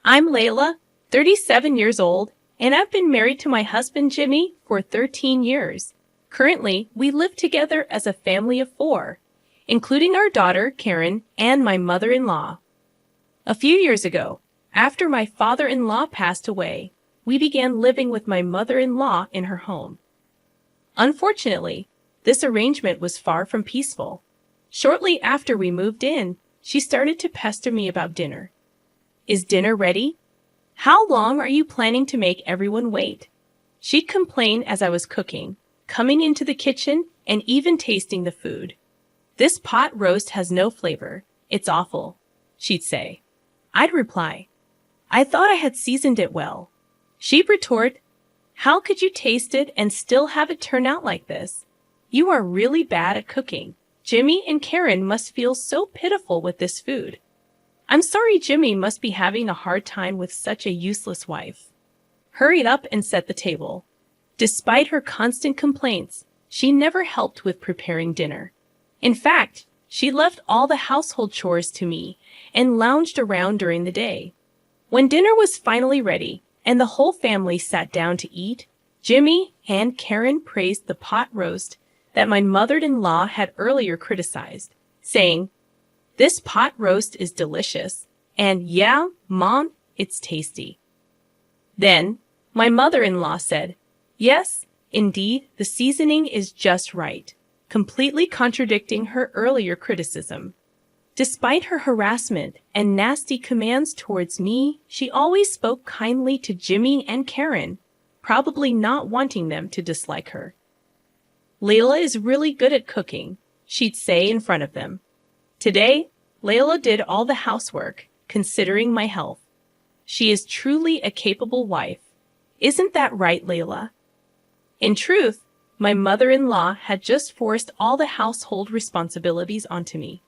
I'm Layla, 37 years old, and I've been married to my husband Jimmy for 13 years. Currently, we live together as a family of four, including our daughter Karen and my mother-in-law. A few years ago, after my father-in-law passed away, we began living with my mother-in-law in her home. Unfortunately, this arrangement was far from peaceful. Shortly after we moved in, she started to pester me about dinner. Is dinner ready? How long are you planning to make everyone wait? She'd complain as I was cooking, coming into the kitchen and even tasting the food. This pot roast has no flavor. It's awful, she'd say. I'd reply, I thought I had seasoned it well. She'd retort, how could you taste it and still have it turn out like this? You are really bad at cooking. Jimmy and Karen must feel so pitiful with this food. I'm sorry Jimmy must be having a hard time with such a useless wife. Hurried up and set the table. Despite her constant complaints, she never helped with preparing dinner. In fact, she left all the household chores to me and lounged around during the day. When dinner was finally ready and the whole family sat down to eat, Jimmy and Karen praised the pot roast that my mother-in-law had earlier criticized, saying, this pot roast is delicious, and yeah, Mom, it's tasty. Then, my mother-in-law said, yes, indeed, the seasoning is just right, completely contradicting her earlier criticism. Despite her harassment and nasty commands towards me, she always spoke kindly to Jimmy and Karen, probably not wanting them to dislike her. Layla is really good at cooking, she'd say in front of them. Today, Layla did all the housework, considering my health. She is truly a capable wife. Isn't that right, Layla? In truth, my mother-in-law had just forced all the household responsibilities onto me.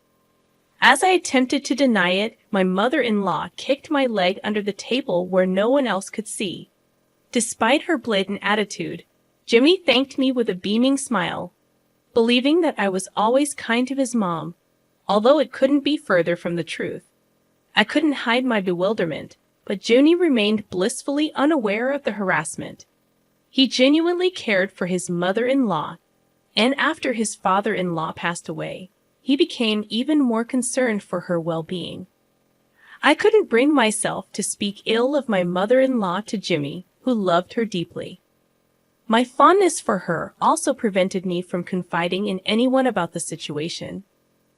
As I attempted to deny it, my mother-in-law kicked my leg under the table where no one else could see. Despite her blatant attitude, Jimmy thanked me with a beaming smile, believing that I was always kind to his mom, although it couldn't be further from the truth. I couldn't hide my bewilderment, but Jimmy remained blissfully unaware of the harassment. He genuinely cared for his mother-in-law, and after his father-in-law passed away, he became even more concerned for her well-being. I couldn't bring myself to speak ill of my mother-in-law to Jimmy, who loved her deeply. My fondness for her also prevented me from confiding in anyone about the situation.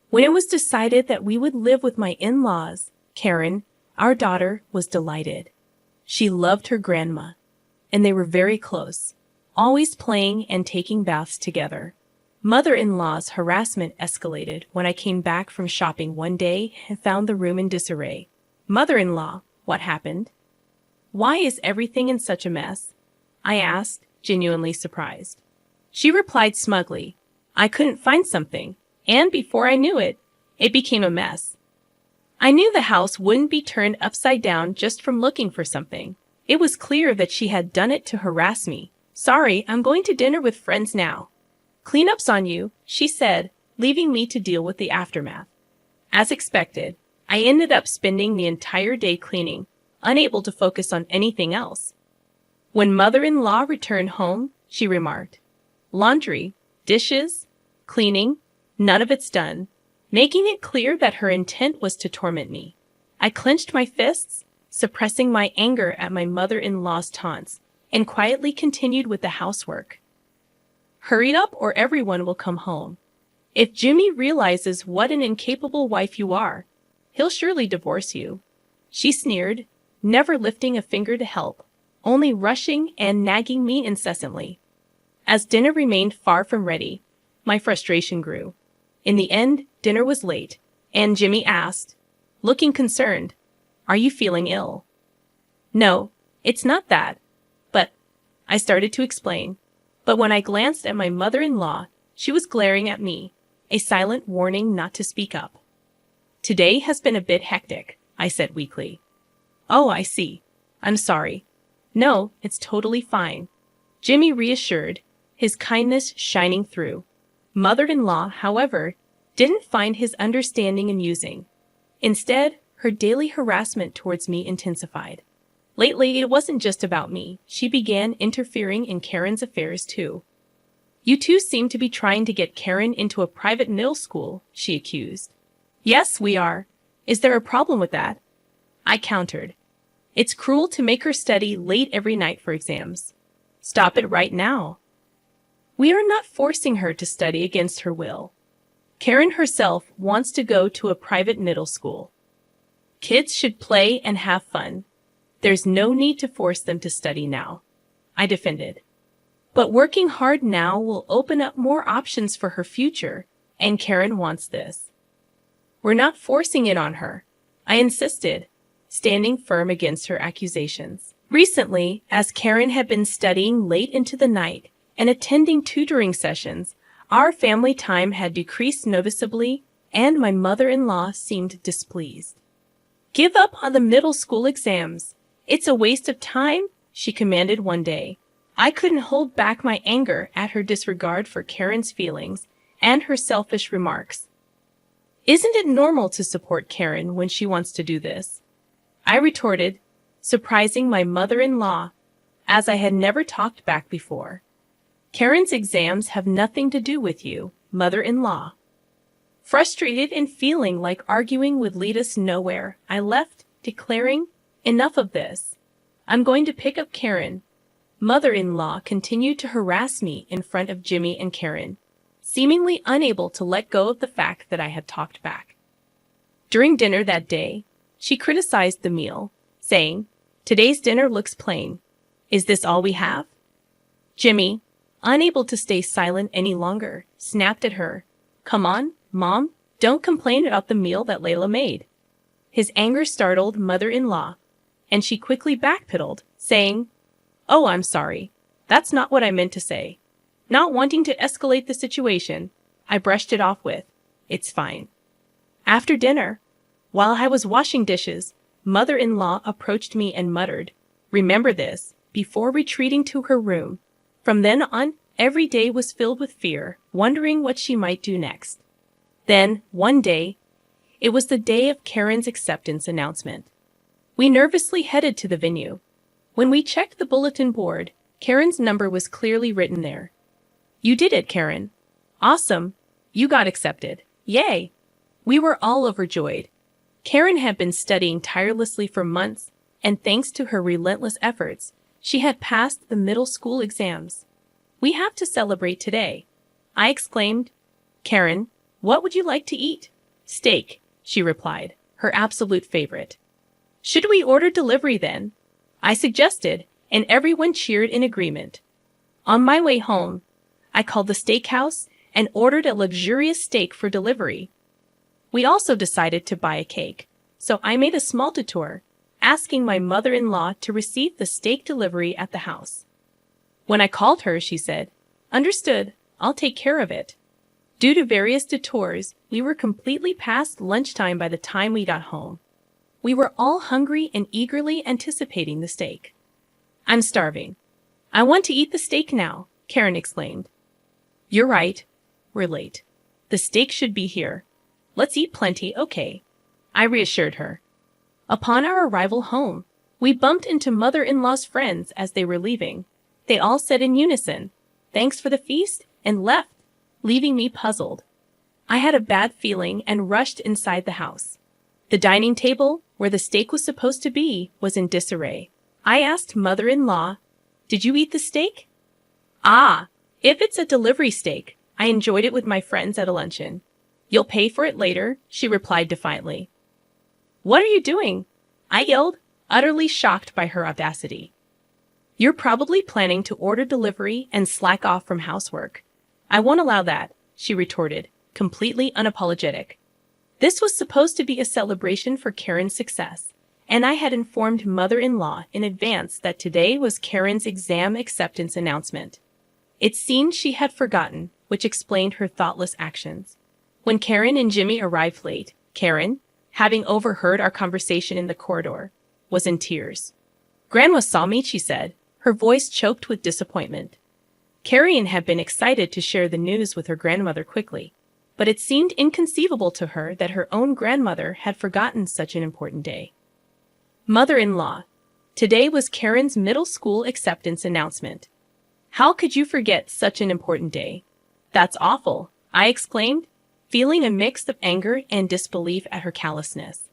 When it was decided that we would live with my in-laws, Karen, our daughter, was delighted. She loved her grandma, and they were very close, always playing and taking baths together. Mother-in-law's harassment escalated when I came back from shopping one day and found the room in disarray. Mother-in-law, what happened? Why is everything in such a mess? I asked, genuinely surprised. She replied smugly, I couldn't find something, and before I knew it, it became a mess. I knew the house wouldn't be turned upside down just from looking for something. It was clear that she had done it to harass me. Sorry, I'm going to dinner with friends now. Cleanup's on you, she said, leaving me to deal with the aftermath. As expected, I ended up spending the entire day cleaning, unable to focus on anything else. When mother-in-law returned home, she remarked, laundry, dishes, cleaning, none of it's done, making it clear that her intent was to torment me. I clenched my fists, suppressing my anger at my mother-in-law's taunts, and quietly continued with the housework. Hurry up or everyone will come home. If Jimmy realizes what an incapable wife you are, he'll surely divorce you. She sneered, never lifting a finger to help, only rushing and nagging me incessantly. As dinner remained far from ready, my frustration grew. In the end, dinner was late, and Jimmy asked, looking concerned, are you feeling ill? No, it's not that. But, I started to explain. But when I glanced at my mother-in-law, she was glaring at me, a silent warning not to speak up. Today has been a bit hectic, I said weakly. Oh, I see. I'm sorry. No, it's totally fine. Jimmy reassured, his kindness shining through. Mother-in-law, however, didn't find his understanding amusing. Instead, her daily harassment towards me intensified. Lately, it wasn't just about me. She began interfering in Karen's affairs too. You two seem to be trying to get Karen into a private middle school, she accused. Yes, we are. Is there a problem with that? I countered. It's cruel to make her study late every night for exams. Stop it right now. We are not forcing her to study against her will. Karen herself wants to go to a private middle school. Kids should play and have fun. There's no need to force them to study now, I defended. But working hard now will open up more options for her future, and Karen wants this. We're not forcing it on her, I insisted, standing firm against her accusations. Recently, as Karen had been studying late into the night and attending tutoring sessions, our family time had decreased noticeably, and my mother-in-law seemed displeased. Give up on the middle school exams. It's a waste of time, she commanded one day. I couldn't hold back my anger at her disregard for Karen's feelings and her selfish remarks. Isn't it normal to support Karen when she wants to do this? I retorted, surprising my mother-in-law, as I had never talked back before. Karen's exams have nothing to do with you, mother-in-law. Frustrated and feeling like arguing would lead us nowhere, I left, declaring, enough of this. I'm going to pick up Karen. Mother-in-law continued to harass me in front of Jimmy and Karen, seemingly unable to let go of the fact that I had talked back. During dinner that day, she criticized the meal, saying, "Today's dinner looks plain. Is this all we have?" Jimmy, unable to stay silent any longer, snapped at her. "Come on, Mom, don't complain about the meal that Layla made." His anger startled mother-in-law, and she quickly backpedaled, saying, "Oh, I'm sorry. That's not what I meant to say." Not wanting to escalate the situation, I brushed it off with, "It's fine." After dinner, while I was washing dishes, mother-in-law approached me and muttered, "Remember this," before retreating to her room. From then on, every day was filled with fear, wondering what she might do next. Then, one day, it was the day of Karen's acceptance announcement. We nervously headed to the venue. When we checked the bulletin board, Karen's number was clearly written there. "You did it, Karen. Awesome. You got accepted. Yay!" We were all overjoyed. Karen had been studying tirelessly for months, and thanks to her relentless efforts, she had passed the middle school exams. "We have to celebrate today," I exclaimed. "Karen, what would you like to eat?" "Steak," she replied, her absolute favorite. "Should we order delivery then?" I suggested, and everyone cheered in agreement. On my way home, I called the steakhouse and ordered a luxurious steak for delivery. We also decided to buy a cake, so I made a small detour, asking my mother-in-law to receive the steak delivery at the house. When I called her, she said, "Understood, I'll take care of it." Due to various detours, we were completely past lunchtime by the time we got home. We were all hungry and eagerly anticipating the steak. "I'm starving. I want to eat the steak now," Karen exclaimed. "You're right. We're late. The steak should be here. Let's eat plenty, okay?" I reassured her. Upon our arrival home, we bumped into mother-in-law's friends as they were leaving. They all said in unison, "Thanks for the feast," and left, leaving me puzzled. I had a bad feeling and rushed inside the house. The dining table, where the steak was supposed to be, was in disarray. I asked mother-in-law, "Did you eat the steak?" "Ah, if it's a delivery steak, I enjoyed it with my friends at a luncheon." "You'll pay for it later," she replied defiantly. "What are you doing?" I yelled, utterly shocked by her audacity. "You're probably planning to order delivery and slack off from housework. I won't allow that," she retorted, completely unapologetic. This was supposed to be a celebration for Karen's success, and I had informed mother-in-law in advance that today was Karen's exam acceptance announcement. It seemed she had forgotten, which explained her thoughtless actions. When Karen and Jimmy arrived late, Karen, having overheard our conversation in the corridor, was in tears. "Grandma saw me," she said, her voice choked with disappointment. Karen had been excited to share the news with her grandmother quickly. but it seemed inconceivable to her that her own grandmother had forgotten such an important day. Mother-in-law. Today was Karen's middle school acceptance announcement. How could you forget such an important day? That's awful, I exclaimed, feeling a mix of anger and disbelief at her callousness.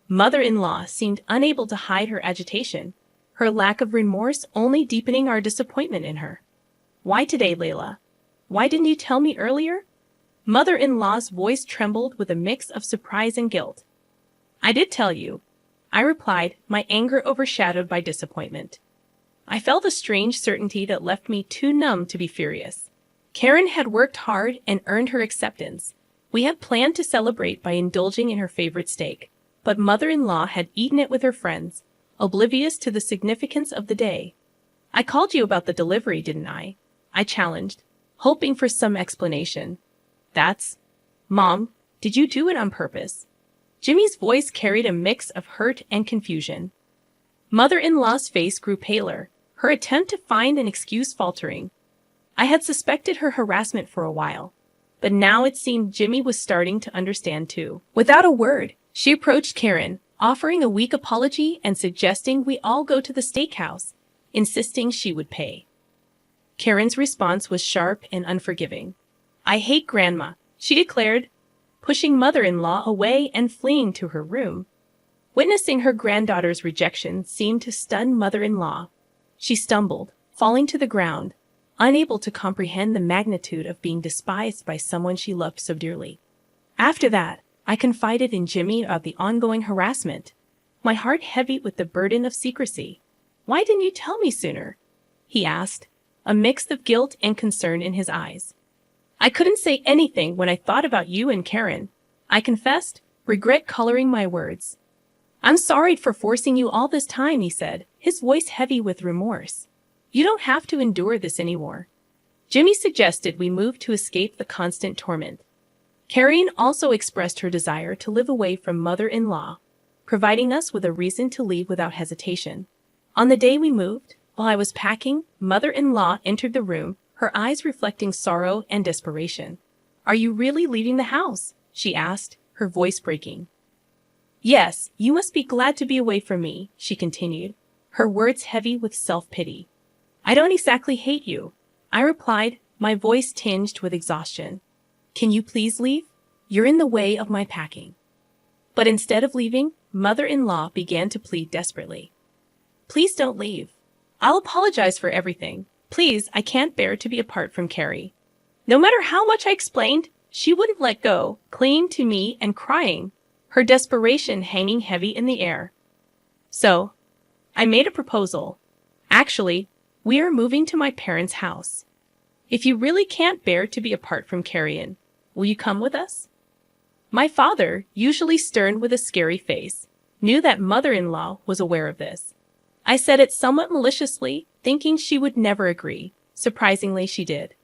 Mother-in-law seemed unable to hide her agitation, her lack of remorse only deepening our disappointment in her. Why today, Layla? Why didn't you tell me earlier? Mother-in-law's voice trembled with a mix of surprise and guilt. I did tell you, I replied, my anger overshadowed by disappointment. I felt a strange certainty that left me too numb to be furious. Karen had worked hard and earned her acceptance. We had planned to celebrate by indulging in her favorite steak, but mother-in-law had eaten it with her friends, oblivious to the significance of the day. I called you about the delivery, didn't I? I challenged, hoping for some explanation. Mom, did you do it on purpose? Jimmy's voice carried a mix of hurt and confusion. Mother-in-law's face grew paler, her attempt to find an excuse faltering. I had suspected her harassment for a while, but now it seemed Jimmy was starting to understand too. Without a word, she approached Karen, offering a weak apology and suggesting we all go to the steakhouse, insisting she would pay. Karen's response was sharp and unforgiving. I hate Grandma, she declared, pushing mother-in-law away and fleeing to her room. Witnessing her granddaughter's rejection seemed to stun mother-in-law. She stumbled, falling to the ground, unable to comprehend the magnitude of being despised by someone she loved so dearly. After that, I confided in Jimmy about the ongoing harassment, my heart heavy with the burden of secrecy. Why didn't you tell me sooner? He asked, a mix of guilt and concern in his eyes. I couldn't say anything when I thought about you and Karen, I confessed, regret coloring my words. I'm sorry for forcing you all this time, he said, his voice heavy with remorse. You don't have to endure this anymore. Jimmy suggested we move to escape the constant torment. Karen also expressed her desire to live away from mother-in-law, providing us with a reason to leave without hesitation. On the day we moved, while I was packing, mother-in-law entered the room, her eyes reflecting sorrow and desperation. Are you really leaving the house? She asked, her voice breaking. Yes, you must be glad to be away from me, she continued, her words heavy with self-pity. I don't exactly hate you, I replied, my voice tinged with exhaustion. Can you please leave? You're in the way of my packing. But instead of leaving, mother-in-law began to plead desperately. Please don't leave. I'll apologize for everything. Please, I can't bear to be apart from Carrie. No matter how much I explained, she wouldn't let go, clinging to me and crying, her desperation hanging heavy in the air. So, I made a proposal. Actually, we are moving to my parents' house. If you really can't bear to be apart from Carrie, will you come with us? My father, usually stern with a scary face, knew that mother-in-law was aware of this. I said it somewhat maliciously, thinking she would never agree. Surprisingly, she did.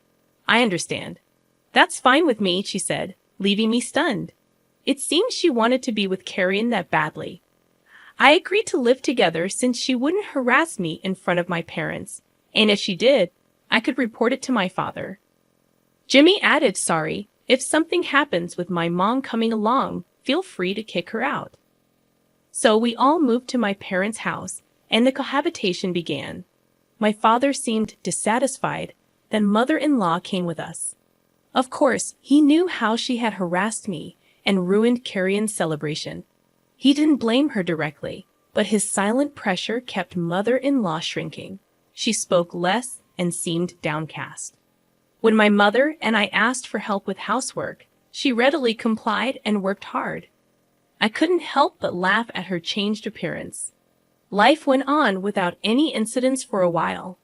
I understand. That's fine with me, she said, leaving me stunned. It seemed she wanted to be with Carrie that badly. I agreed to live together since she wouldn't harass me in front of my parents, and if she did, I could report it to my father. Jimmy added, sorry, if something happens with my mom coming along, feel free to kick her out. So we all moved to my parents' house, and the cohabitation began. My father seemed dissatisfied, then mother-in-law came with us. Of course, he knew how she had harassed me and ruined Carrie's celebration. He didn't blame her directly, but his silent pressure kept mother-in-law shrinking. She spoke less and seemed downcast. When my mother and I asked for help with housework, she readily complied and worked hard. I couldn't help but laugh at her changed appearance. Life went on without any incidents for a while.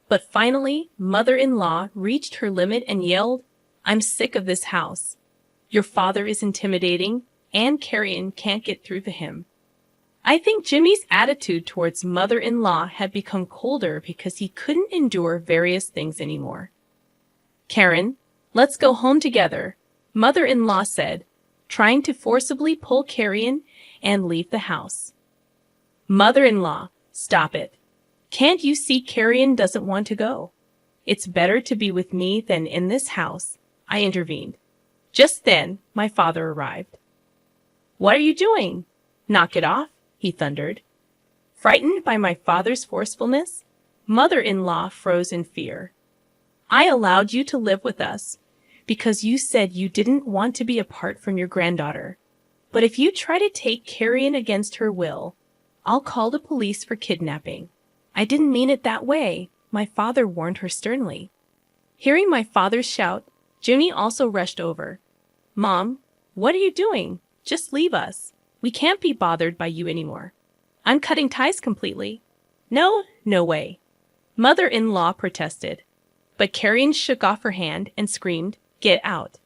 But finally, mother-in-law reached her limit and yelled, I'm sick of this house. Your father is intimidating, and Carrie can't get through to him. I think Jimmy's attitude towards mother-in-law had become colder because he couldn't endure various things anymore. Karen, let's go home together, mother-in-law said, trying to forcibly pull Carrie and leave the house. Mother-in-law, stop it. Can't you see Carrie doesn't want to go? It's better to be with me than in this house, I intervened. Just then, my father arrived. "What are you doing? Knock it off," he thundered. Frightened by my father's forcefulness, mother-in-law froze in fear. "I allowed you to live with us because you said you didn't want to be apart from your granddaughter. But if you try to take Carrie in against her will, I'll call the police for kidnapping." "I didn't mean it that way," my father warned her sternly. Hearing my father's shout, Jimmy also rushed over. "Mom, what are you doing? Just leave us. We can't be bothered by you anymore." "I'm cutting ties completely." "No, no way." Mother-in-law protested, but Karen shook off her hand and screamed, "Get out."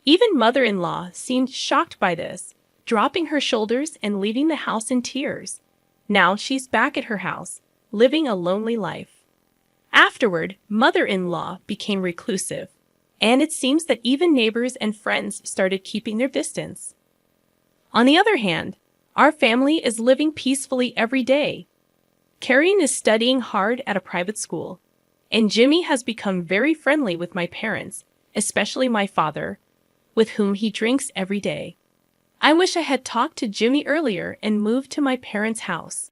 Even mother-in-law seemed shocked by this, dropping her shoulders and leaving the house in tears. Now she's back at her house, living a lonely life. Afterward, mother-in-law became reclusive, and it seems that even neighbors and friends started keeping their distance. On the other hand, our family is living peacefully every day. Karen is studying hard at a private school, and Jimmy has become very friendly with my parents, especially my father, with whom he drinks every day. I wish I had talked to Jimmy earlier and moved to my parents' house.